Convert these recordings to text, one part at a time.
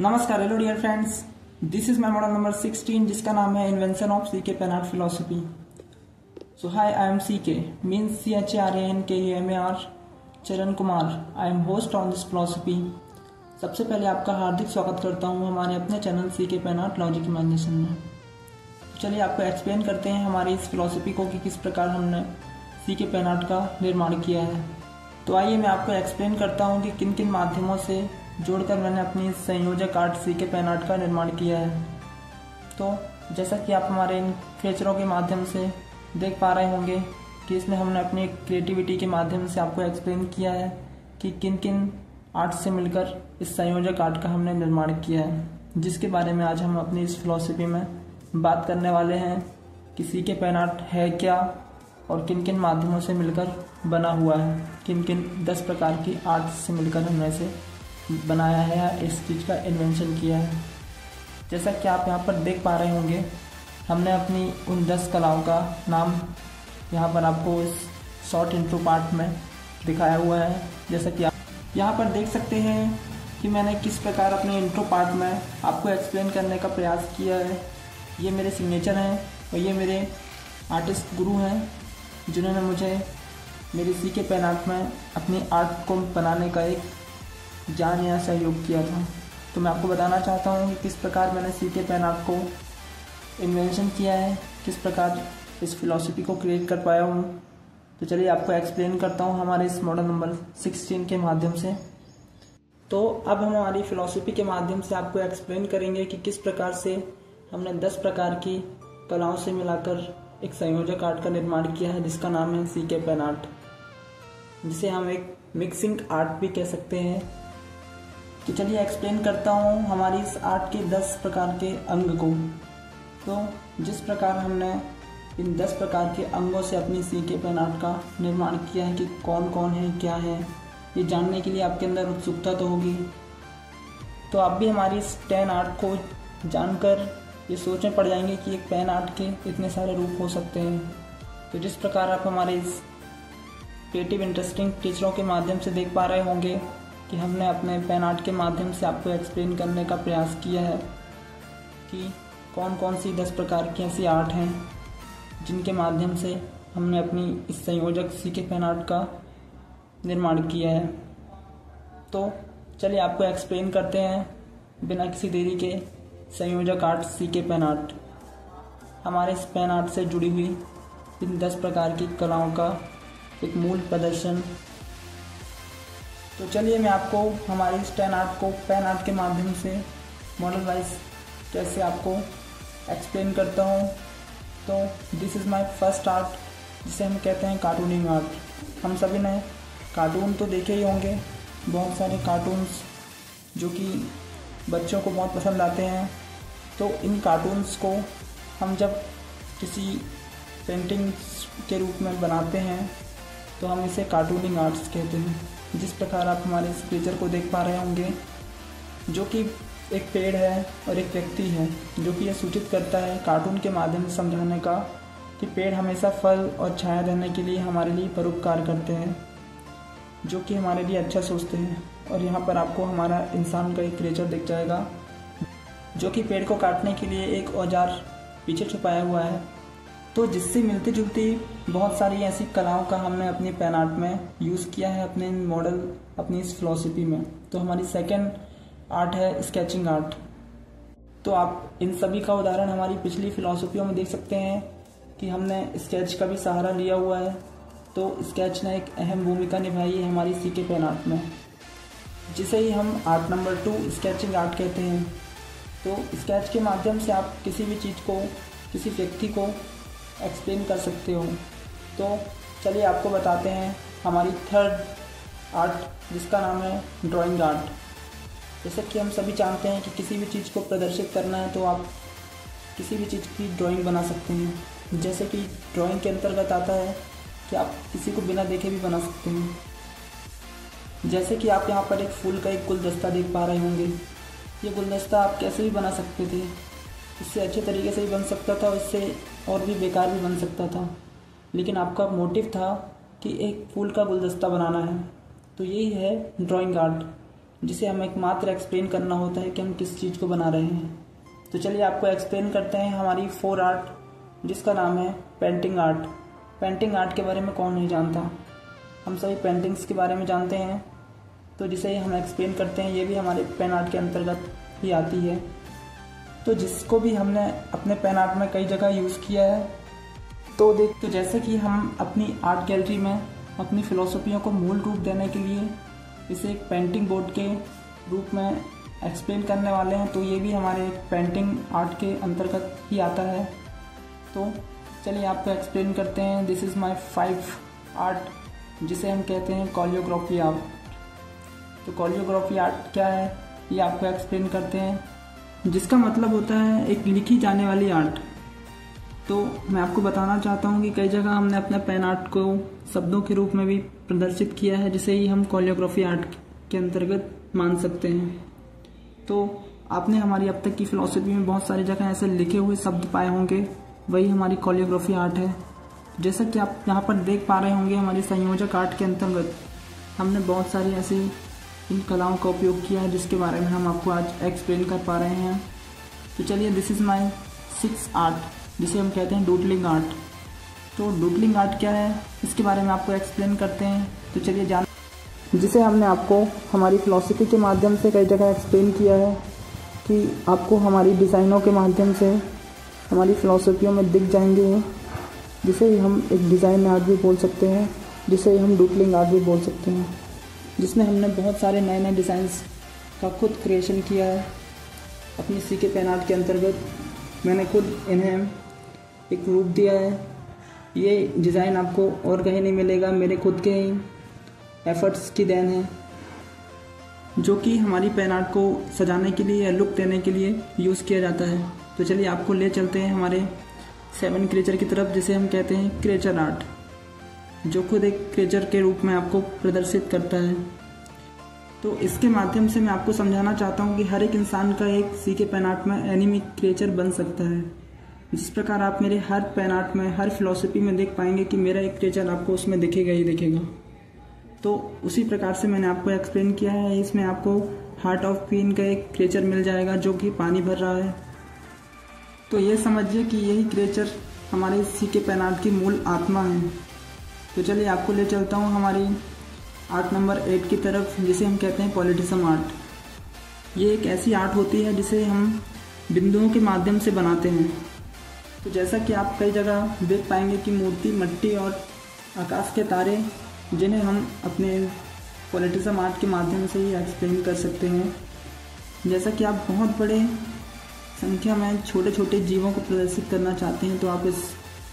नमस्कार, hello dear friends. This is my model number 16 जिसका नाम है invention of CK pen art philosophy. So hi, I am CK means CHARANKUMAR Charan Kumar. I am host on this philosophy. सबसे पहले आपका हार्दिक स्वागत करता हूँ हमारे अपने channel CK pen art logic imagination में। चलिए आपको एक्सप्लेन करते हैं हमारी इस फिलोसफी को कि किस प्रकार हमने सीके पेन आर्ट का निर्माण किया है। तो आइए मैं आपको एक्सप्लेन करता हूँ कि किन किन माध्यमों से जोड़कर मैंने अपनी संयोजक आर्ट सीके पेन आर्ट का निर्माण किया है। तो जैसा कि आप हमारे इन फीचरों के माध्यम से देख पा रहे होंगे कि इसमें हमने अपनी क्रिएटिविटी के माध्यम से आपको एक्सप्लेन किया है कि किन किन आर्ट से मिलकर इस संयोजक आर्ट का हमने निर्माण किया है, जिसके बारे में आज हम अपनी इस फिलॉसफी में बात करने वाले हैं कि सीके पेन आर्ट है क्या और किन किन माध्यमों से मिलकर बना हुआ है, किन किन 10 प्रकार की आर्ट से मिलकर हमने इसे बनाया है या इस चीज़ का इन्वेंशन किया है। जैसा कि आप यहाँ पर देख पा रहे होंगे, हमने अपनी उन 10 कलाओं का नाम यहाँ पर आपको इस शॉर्ट इंट्रो पार्ट में दिखाया हुआ है। जैसा कि आप यहाँ पर देख सकते हैं कि मैंने किस प्रकार अपने इंट्रो पार्ट में आपको एक्सप्लेन करने का प्रयास किया है। ये मेरे सिग्नेचर हैं और ये मेरे आर्टिस्ट गुरु हैं जिन्होंने मुझे मेरी सीके पेन आर्ट में अपनी आर्ट को बनाने का एक जान या सहयोग किया था। तो मैं आपको बताना चाहता हूँ कि किस प्रकार मैंने सीके पेन आर्ट को इन्वेंशन किया है, किस प्रकार इस फिलॉसफी को क्रिएट कर पाया हूँ। तो चलिए आपको एक्सप्लेन करता हूँ हमारे इस मॉडल नंबर 16 के माध्यम से। तो अब हम हमारी फिलॉसफी के माध्यम से आपको एक्सप्लेन करेंगे कि किस प्रकार से हमने 10 प्रकार की कलाओं से मिलाकर एक संयोजक आर्ट का निर्माण किया है, जिसका नाम है सीके पेन आर्ट, जिसे हम एक मिक्सिंग आर्ट भी कह सकते हैं। तो चलिए एक्सप्लेन करता हूँ हमारी इस आर्ट के 10 प्रकार के अंग को। तो जिस प्रकार हमने इन 10 प्रकार के अंगों से अपनी सीके पेन आर्ट का निर्माण किया है कि कौन कौन है, क्या है, ये जानने के लिए आपके अंदर उत्सुकता तो होगी। तो आप भी हमारी इस पेन आर्ट को जानकर ये सोचने पड़ जाएंगे कि एक पेन आर्ट के इतने सारे रूप हो सकते हैं। तो जिस प्रकार आप हमारे इस क्रिएटिव इंटरेस्टिंग टीचरों के माध्यम से देख पा रहे होंगे कि हमने अपने पेन आर्ट के माध्यम से आपको एक्सप्लेन करने का प्रयास किया है कि कौन कौन सी 10 प्रकार की ऐसी आर्ट हैं जिनके माध्यम से हमने अपनी इस संयोजक सीके पेन आर्ट का निर्माण किया है। तो चलिए आपको एक्सप्लेन करते हैं बिना किसी देरी के संयोजक आर्ट सीके पेन आर्ट। हमारे इस पेन आर्ट से जुड़ी हुई इन 10 प्रकार की कलाओं का एक मूल प्रदर्शन। तो चलिए मैं आपको हमारे इस पेन आर्ट के माध्यम से मॉडल वाइज कैसे आपको एक्सप्लेन करता हूँ। तो this is my first art, जिसे हम कहते हैं कार्टूनिंग आर्ट। हम सभी ने कार्टून तो देखे ही होंगे, बहुत सारे कार्टून्स जो कि बच्चों को बहुत पसंद आते हैं। तो इन कार्टून्स को हम जब किसी पेंटिंग के रूप में बनाते हैं तो हम इसे कार्टूनिंग आर्ट्स कहते हैं। जिस प्रकार आप हमारे इस पिक्चर को देख पा रहे होंगे, जो कि एक पेड़ है और एक व्यक्ति है, जो कि यह सूचित करता है कार्टून के माध्यम से समझाने का कि पेड़ हमेशा फल और छाया देने के लिए हमारे लिए परोपकार करते हैं, जो कि हमारे लिए अच्छा सोचते हैं। और यहाँ पर आपको हमारा इंसान का एक क्रिएचर दिख जाएगा, जो कि पेड़ को काटने के लिए एक औजार पीछे छुपाया हुआ है। तो जिससे मिलती जुलती बहुत सारी ऐसी कलाओं का हमने अपनी पेन आर्ट में यूज़ किया है अपने मॉडल, अपनी इस फिलॉसफी में। तो हमारी सेकंड आर्ट है स्केचिंग आर्ट। तो आप इन सभी का उदाहरण हमारी पिछली फिलॉसफियों में देख सकते हैं कि हमने स्केच का भी सहारा लिया हुआ है। तो स्केच ने एक अहम भूमिका निभाई है हमारी सीके पेन आर्ट में, जिसे ही हम आर्ट नंबर 2 स्केचिंग आर्ट कहते हैं। तो स्केच के माध्यम से आप किसी भी चीज़ को, किसी व्यक्ति को एक्सप्लेन कर सकते हो। तो चलिए आपको बताते हैं हमारी थर्ड आर्ट, जिसका नाम है ड्राइंग आर्ट। जैसे कि हम सभी जानते हैं कि किसी भी चीज़ को प्रदर्शित करना है तो आप किसी भी चीज़ की ड्राइंग बना सकते हैं। जैसे कि ड्राइंग के अंतर्गत आता है कि आप किसी को बिना देखे भी बना सकते हैं। जैसे कि आप यहाँ पर एक फूल का एक गुलदस्ता देख पा रहे होंगे। ये गुलदस्ता आप कैसे भी बना सकते थे, इससे अच्छे तरीके से भी बन सकता था, इससे और भी बेकार भी बन सकता था, लेकिन आपका मोटिव था कि एक फूल का गुलदस्ता बनाना है। तो यही है ड्राइंग आर्ट। जिसे हमें एकमात्र एक्सप्लेन करना होता है कि हम किस चीज़ को बना रहे हैं। तो चलिए आपको एक्सप्लेन करते हैं हमारी 4 आर्ट, जिसका नाम है पेंटिंग आर्ट। पेंटिंग आर्ट के बारे में कौन नहीं जानता, हम सभी पेंटिंग्स के बारे में जानते हैं। तो जिसे हम एक्सप्लेन करते हैं ये भी हमारे पेन आर्ट के अंतर्गत ही आती है। तो जिसको भी हमने अपने पेन आर्ट में कई जगह यूज़ किया है। तो जैसे कि हम अपनी आर्ट गैलरी में अपनी फिलॉसफियों को मूल रूप देने के लिए इसे एक पेंटिंग बोर्ड के रूप में एक्सप्लेन करने वाले हैं, तो ये भी हमारे एक पेंटिंग आर्ट के अंतर्गत ही आता है। तो चलिए आपको एक्सप्लेन करते हैं। दिस इज़ माय 5 आर्ट, जिसे हम कहते हैं कोरियोग्राफी आर्ट। तो कोरियोग्राफी आर्ट क्या है ये आपको एक्सप्लेन करते हैं, जिसका मतलब होता है एक लिखी जाने वाली आर्ट। तो मैं आपको बताना चाहता हूँ कि कई जगह हमने अपने पेन आर्ट को शब्दों के रूप में भी प्रदर्शित किया है, जिसे ही हम कोरियोग्राफी आर्ट के अंतर्गत मान सकते हैं। तो आपने हमारी अब तक की फिलॉसफी में बहुत सारी जगह ऐसे लिखे हुए शब्द पाए होंगे, वही हमारी कोरियोग्राफी आर्ट है। जैसा कि आप यहाँ पर देख पा रहे होंगे, हमारी संयोजक आर्ट के अंतर्गत हमने बहुत सारी ऐसी इन कलाओं का उपयोग किया है, जिसके बारे में हम आपको आज एक्सप्लेन कर पा रहे हैं। तो चलिए, दिस इज़ माय 6 आर्ट, जिसे हम कहते हैं डूडलिंग आर्ट। तो डूडलिंग आर्ट क्या है इसके बारे में आपको एक्सप्लेन करते हैं। तो चलिए जिसे हमने आपको हमारी फिलॉसफी के माध्यम से कई जगह एक्सप्लेन किया है कि आपको हमारी डिज़ाइनों के माध्यम से हमारी फिलॉसफियों में दिख जाएंगे, जिसे हम एक डिज़ाइन आर्ट भी बोल सकते हैं, जिसे हम डूडलिंग आर्ट भी बोल सकते हैं, जिसमें हमने बहुत सारे नए नए डिज़ाइंस का खुद क्रिएशन किया है अपनी सीके पेन आर्ट के अंतर्गत। मैंने खुद इन्हें एक रूप दिया है। ये डिज़ाइन आपको और कहीं नहीं मिलेगा, मेरे खुद के ही एफर्ट्स की देन है, जो कि हमारी पेन आर्ट को सजाने के लिए या लुक देने के लिए यूज़ किया जाता है। तो चलिए आपको ले चलते हैं हमारे 7 क्रिएचर की तरफ, जिसे हम कहते हैं क्रिएचर आर्ट, जो खुद एक क्रिएचर के रूप में आपको प्रदर्शित करता है। तो इसके माध्यम से मैं आपको समझाना चाहता हूँ कि हर एक इंसान का एक सीके पेन आर्ट में एनिमी क्रिएचर बन सकता है। जिस प्रकार आप मेरे हर पेन आर्ट में, हर फिलॉसफी में देख पाएंगे कि मेरा एक क्रिएचर आपको उसमें दिखेगा ही दिखेगा। तो उसी प्रकार से मैंने आपको एक्सप्लेन किया है। इसमें आपको हार्ट ऑफ क्वीन का एक क्रिएचर मिल जाएगा, जो कि पानी भर रहा है। तो ये समझिए कि यही क्रिएचर हमारे सीके पेन आर्ट की मूल आत्मा है। तो चलिए आपको ले चलता हूँ हमारी आर्ट नंबर 8 की तरफ, जिसे हम कहते हैं पॉलिटिज्म आर्ट। ये एक ऐसी आर्ट होती है जिसे हम बिंदुओं के माध्यम से बनाते हैं। तो जैसा कि आप कई जगह देख पाएंगे कि मूर्ति, मिट्टी और आकाश के तारे, जिन्हें हम अपने पॉलिटिज्म आर्ट के माध्यम से ही एक्सप्लेन कर सकते हैं। जैसा कि आप बहुत बड़े संख्या में छोटे छोटे जीवों को प्रदर्शित करना चाहते हैं, तो आप इस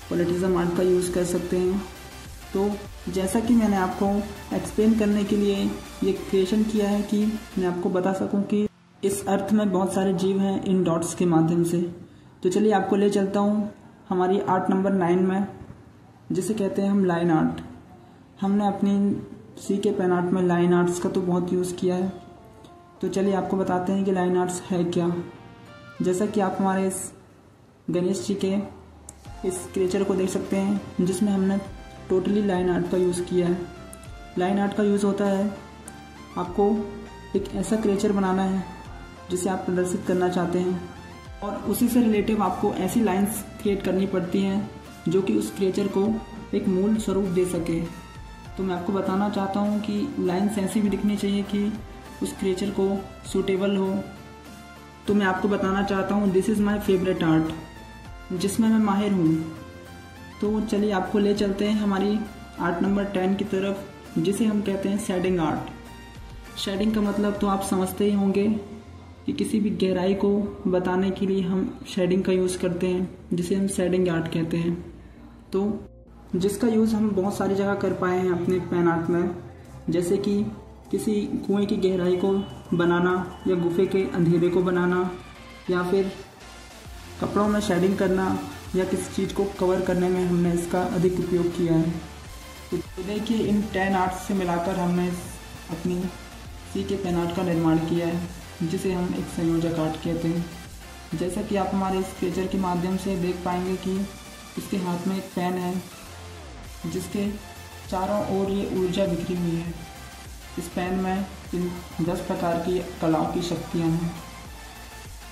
पॉलिटिज्म आर्ट का यूज़ कर सकते हैं। तो जैसा कि मैंने आपको एक्सप्लेन करने के लिए ये क्रिएशन किया है कि मैं आपको बता सकूं कि इस अर्थ में बहुत सारे जीव हैं इन डॉट्स के माध्यम से। तो चलिए आपको ले चलता हूँ हमारी आर्ट नंबर 9 में, जिसे कहते हैं हम लाइन आर्ट। हमने अपनी सीके पेन आर्ट में लाइन आर्ट्स का तो बहुत यूज़ किया है। तो चलिए आपको बताते हैं कि लाइन आर्ट्स है क्या। जैसा कि आप हमारे इस गणेश जी के इस क्रिएचर को देख सकते हैं, जिसमें हमने टोटली लाइन आर्ट का यूज़ किया है। लाइन आर्ट का यूज़ होता है आपको एक ऐसा क्रिएचर बनाना है जिसे आप प्रदर्शित करना चाहते हैं, और उसी से रिलेटिव आपको ऐसी लाइंस क्रिएट करनी पड़ती हैं जो कि उस क्रिएचर को एक मूल स्वरूप दे सके। तो मैं आपको बताना चाहता हूँ कि लाइंस ऐसी भी दिखनी चाहिए कि उस क्रिएचर को सूटेबल हो। तो मैं आपको बताना चाहता हूँ this is my favourite art, जिसमें मैं माहिर हूँ। तो चलिए आपको ले चलते हैं हमारी आर्ट नंबर 10 की तरफ, जिसे हम कहते हैं शेडिंग आर्ट। शेडिंग का मतलब तो आप समझते ही होंगे कि किसी भी गहराई को बताने के लिए हम शेडिंग का यूज़ करते हैं, जिसे हम शेडिंग आर्ट कहते हैं। तो जिसका यूज़ हम बहुत सारी जगह कर पाए हैं अपने पेन आर्ट में, जैसे कि किसी कुएं की गहराई को बनाना, या गुफे के अंधेरे को बनाना, या फिर कपड़ों में शेडिंग करना, या किसी चीज़ को कवर करने में हमने इसका अधिक उपयोग किया है। तो देखिए, इन 10 आर्ट्स से मिलाकर हमने अपनी सीके पेन आर्ट का निर्माण किया है, जिसे हम एक संयोजक आर्ट कहते हैं। जैसा कि आप हमारे इस क्रिएचर के माध्यम से देख पाएंगे कि इसके हाथ में एक पेन है, जिसके चारों ओर ये ऊर्जा बिखरी हुई है। इस पेन में इन 10 प्रकार की कलाओं की शक्तियाँ हैं,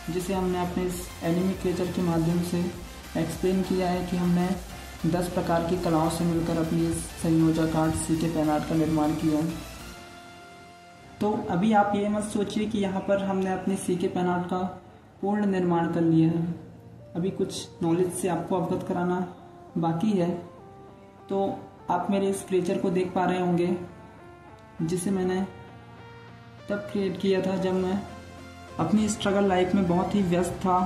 जिसे हमने अपने इस एनिमी क्रिएचर के माध्यम से एक्सप्लेन किया है कि हमने 10 प्रकार की कलाओं से मिलकर अपनी इस संयोजक कार्ड सीके पेन आर्ट का निर्माण किया है। तो अभी आप ये मत सोचिए कि यहाँ पर हमने अपने सीके पेन आर्ट का पूर्ण निर्माण कर लिया है। अभी कुछ नॉलेज से आपको अवगत कराना बाकी है। तो आप मेरे इस क्रिएचर को देख पा रहे होंगे, जिसे मैंने तब क्रिएट किया था जब मैं अपनी स्ट्रगल लाइफ में बहुत ही व्यस्त था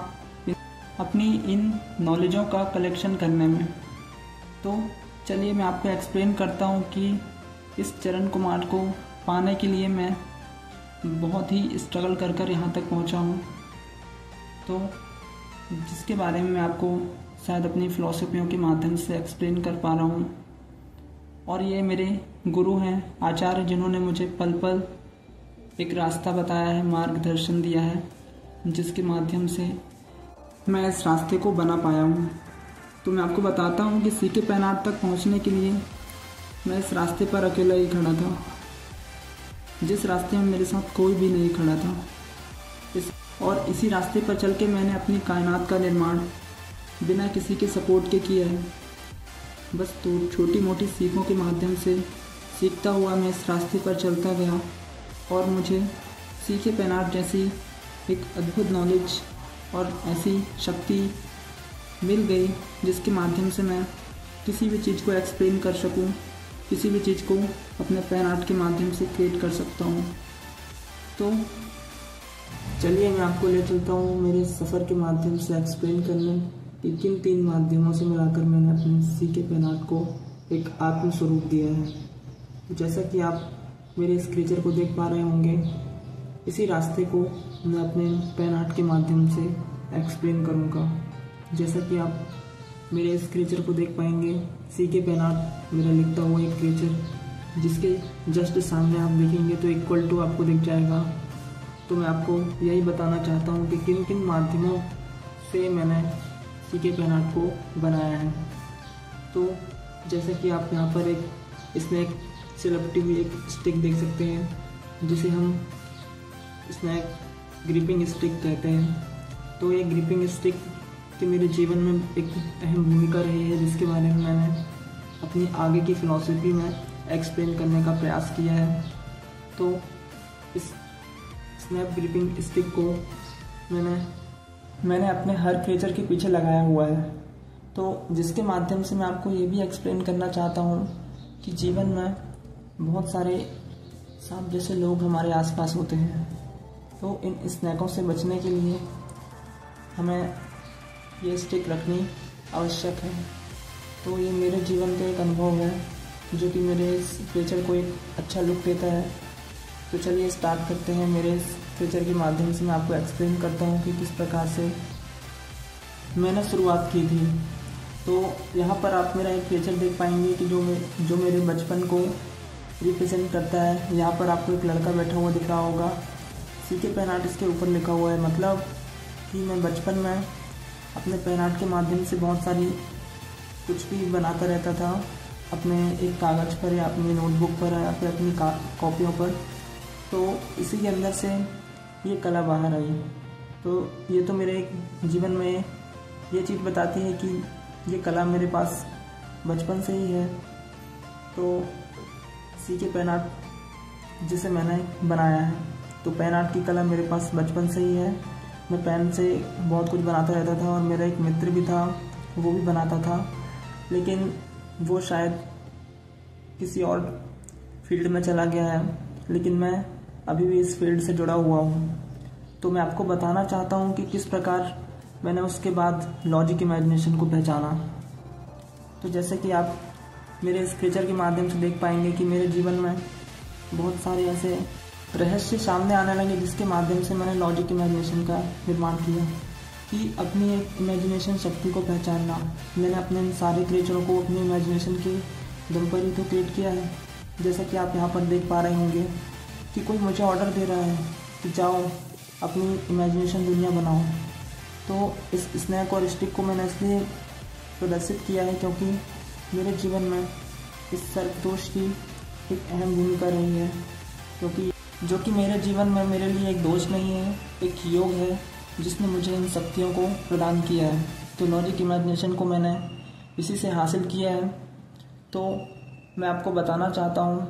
अपनी इन नॉलेजों का कलेक्शन करने में। तो चलिए मैं आपको एक्सप्लेन करता हूँ कि इस चरण कुमार को पाने के लिए मैं बहुत ही स्ट्रगल कर कर यहाँ तक पहुँचा हूँ, तो जिसके बारे में मैं आपको शायद अपनी फिलॉसफियों के माध्यम से एक्सप्लेन कर पा रहा हूँ। और ये मेरे गुरु हैं, आचार्य, जिन्होंने मुझे पल पल एक रास्ता बताया है, मार्गदर्शन दिया है, जिसके माध्यम से मैं इस रास्ते को बना पाया हूँ। तो मैं आपको बताता हूँ कि सीके पेन आर्ट तक पहुँचने के लिए मैं इस रास्ते पर अकेला ही खड़ा था, जिस रास्ते में मेरे साथ कोई भी नहीं खड़ा था। और इसी रास्ते पर चल के मैंने अपनी कायनात का निर्माण बिना किसी के सपोर्ट के किया है। बस तो छोटी मोटी सीखों के माध्यम से सीखता हुआ मैं इस रास्ते पर चलता गया और मुझे सीके पेन आर्ट जैसी एक अद्भुत नॉलेज और ऐसी शक्ति मिल गई, जिसके माध्यम से मैं किसी भी चीज़ को एक्सप्लेन कर सकूं, किसी भी चीज़ को अपने पेन आर्ट के माध्यम से क्रिएट कर सकता हूं। तो चलिए मैं आपको ले चलता हूं मेरे सफ़र के माध्यम से एक्सप्लेन करने कि किन 3 माध्यमों से मिलाकर मैंने अपने सीके पेन आर्ट को एक आत्म स्वरूप दिया है। तो जैसा कि आप मेरे इस क्रिएचर को देख पा रहे होंगे, इसी रास्ते को मैं अपने पेन आर्ट के माध्यम से एक्सप्लेन करूँगा। जैसा कि आप मेरे इस क्रिएचर को देख पाएंगे, सीके पेन आर्ट मेरा लिखता हुआ एक क्रिएचर, जिसके जस्ट सामने आप देखेंगे तो इक्वल टू आपको दिख जाएगा। तो मैं आपको यही बताना चाहता हूँ कि किन किन माध्यमों से मैंने सीके पेन आर्ट को बनाया है। तो जैसा कि आप यहाँ पर इसमें एक सेलेक्टिव हुई एक स्टिक देख सकते हैं, जिसे हम स्नैक ग्रिपिंग स्टिक कहते हैं। तो ये ग्रिपिंग स्टिक कि मेरे जीवन में एक अहम भूमिका रही है, जिसके बारे में मैंने अपनी आगे की फिलॉसफी में एक्सप्लेन करने का प्रयास किया है। तो इस स्नैप ग्रिपिंग स्टिक को मैंने अपने हर क्रिएचर के पीछे लगाया हुआ है, तो जिसके माध्यम से मैं आपको ये भी एक्सप्लेन करना चाहता हूँ कि जीवन में बहुत सारे सांप जैसे लोग हमारे आसपास होते हैं। तो इन स्नैकों से बचने के लिए हमें ये स्टिक रखनी आवश्यक है। तो ये मेरे जीवन का एक अनुभव है, जो कि मेरे इस क्रिएचर को एक अच्छा लुक देता है। तो चलिए स्टार्ट करते हैं। मेरे इस क्रिएचर के माध्यम से मैं आपको एक्सप्लेन करता हूँ कि किस प्रकार से मैंने शुरुआत की थी। तो यहाँ पर आप मेरा एक क्रिएचर देख पाएंगे कि जो मेरे बचपन को रिप्रेजेंट करता है। यहाँ पर आपको एक लड़का बैठा हुआ दिख रहा होगा, सीके पेन आर्ट इसके ऊपर लिखा हुआ है। मतलब कि मैं बचपन में अपने पेन आर्ट के माध्यम से बहुत सारी कुछ भी बनाता रहता था, अपने एक कागज़ पर या अपनी नोटबुक पर या फिर अपनी कॉपियों पर। तो इसी के अंदर से ये कला बाहर आई। तो ये तो मेरे जीवन में ये चीज़ बताती है कि ये कला मेरे पास बचपन से ही है। तो सीके पेन आर्ट जिसे मैंने बनाया है, तो पेन आर्ट की कला मेरे पास बचपन से ही है। मैं पेन से बहुत कुछ बनाता रहता था और मेरा एक मित्र भी था, वो भी बनाता था, लेकिन वो शायद किसी और फील्ड में चला गया है, लेकिन मैं अभी भी इस फील्ड से जुड़ा हुआ हूँ। तो मैं आपको बताना चाहता हूँ कि किस प्रकार मैंने उसके बाद लॉजिक इमेजिनेशन को पहचाना। तो जैसे कि आप मेरे इस क्रिएचर के माध्यम से देख पाएंगे कि मेरे जीवन में बहुत सारे ऐसे रहस्य सामने आने लगे, जिसके माध्यम से मैंने लॉजिक इमेजिनेशन का निर्माण किया कि अपनी एक इमेजिनेशन शक्ति को पहचानना। मैंने अपने इन सारे क्रिएचरों को अपनी इमेजिनेशन के दम पर ही तो क्रिएट किया है। जैसा कि आप यहाँ पर देख पा रहे होंगे कि कोई मुझे ऑर्डर दे रहा है कि जाओ अपनी इमेजिनेशन दुनिया बनाओ। तो इस स्नैक और स्टिक को मैंने इसलिए प्रदर्शित किया है क्योंकि मेरे जीवन में इस सर्पदोष की एक अहम भूमिका रही है, क्योंकि जो कि मेरे जीवन में मेरे लिए एक दोष नहीं है, एक योग है जिसने मुझे इन शक्तियों को प्रदान किया है। तो लॉजिक इमेजिनेशन को मैंने इसी से हासिल किया है। तो मैं आपको बताना चाहता हूँ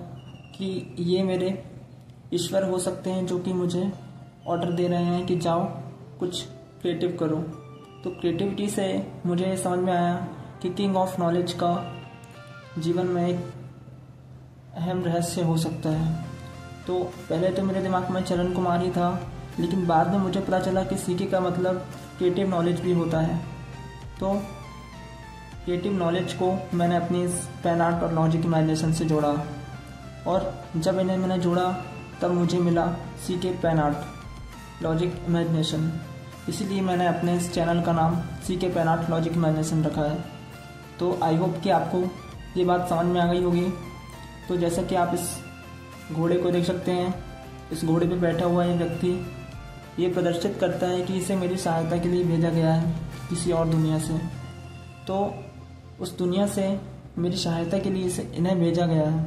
कि ये मेरे ईश्वर हो सकते हैं जो कि मुझे ऑर्डर दे रहे हैं कि जाओ कुछ क्रिएटिव करो। तो क्रिएटिविटी से मुझे समझ में आया कि किंग ऑफ नॉलेज का जीवन में एक अहम रहस्य हो सकता है। तो पहले तो मेरे दिमाग में चरण कुमार ही था, लेकिन बाद में मुझे पता चला कि सीके का मतलब क्रिएटिव नॉलेज भी होता है। तो क्रिएटिव नॉलेज को मैंने अपनी पेन आर्ट और लॉजिक इमेजिनेशन से जोड़ा, और जब इन्हें मैंने जोड़ा तब मुझे मिला CK pen art logic imagination. इसीलिए मैंने अपने इस चैनल का नाम CK pen art logic imagination रखा है। तो आई होप कि आपको ये बात समझ में आ गई होगी। तो जैसा कि आप इस घोड़े को देख सकते हैं, इस घोड़े पे बैठा हुआ ये व्यक्ति ये प्रदर्शित करता है कि इसे मेरी सहायता के लिए भेजा गया है किसी और दुनिया से। तो उस दुनिया से मेरी सहायता के लिए इसे इन्हें भेजा गया है।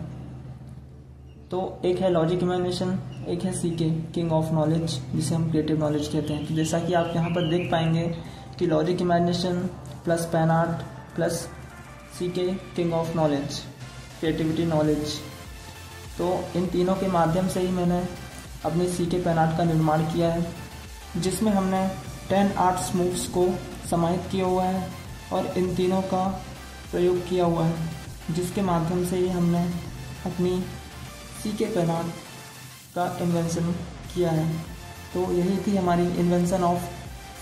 तो एक है लॉजिक इमेजिनेशन, एक है सीके किंग ऑफ नॉलेज, जिसे हम क्रिएटिव नॉलेज कहते हैं। तो जैसा कि आप यहाँ पर देख पाएंगे कि logic imagination plus pen art plus CK king of knowledge, creativity knowledge, तो इन तीनों के माध्यम से ही मैंने अपने सीके पेन आर्ट का निर्माण किया है, जिसमें हमने 10 आर्ट्स मूव्स को समाहित किया हुआ है और इन तीनों का प्रयोग किया हुआ है, जिसके माध्यम से ही हमने अपनी सीके पेन आर्ट का इन्वेंशन किया है। तो यही थी हमारी invention of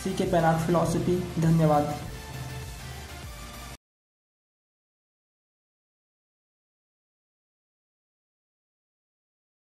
CK pen art philosophy. धन्यवाद।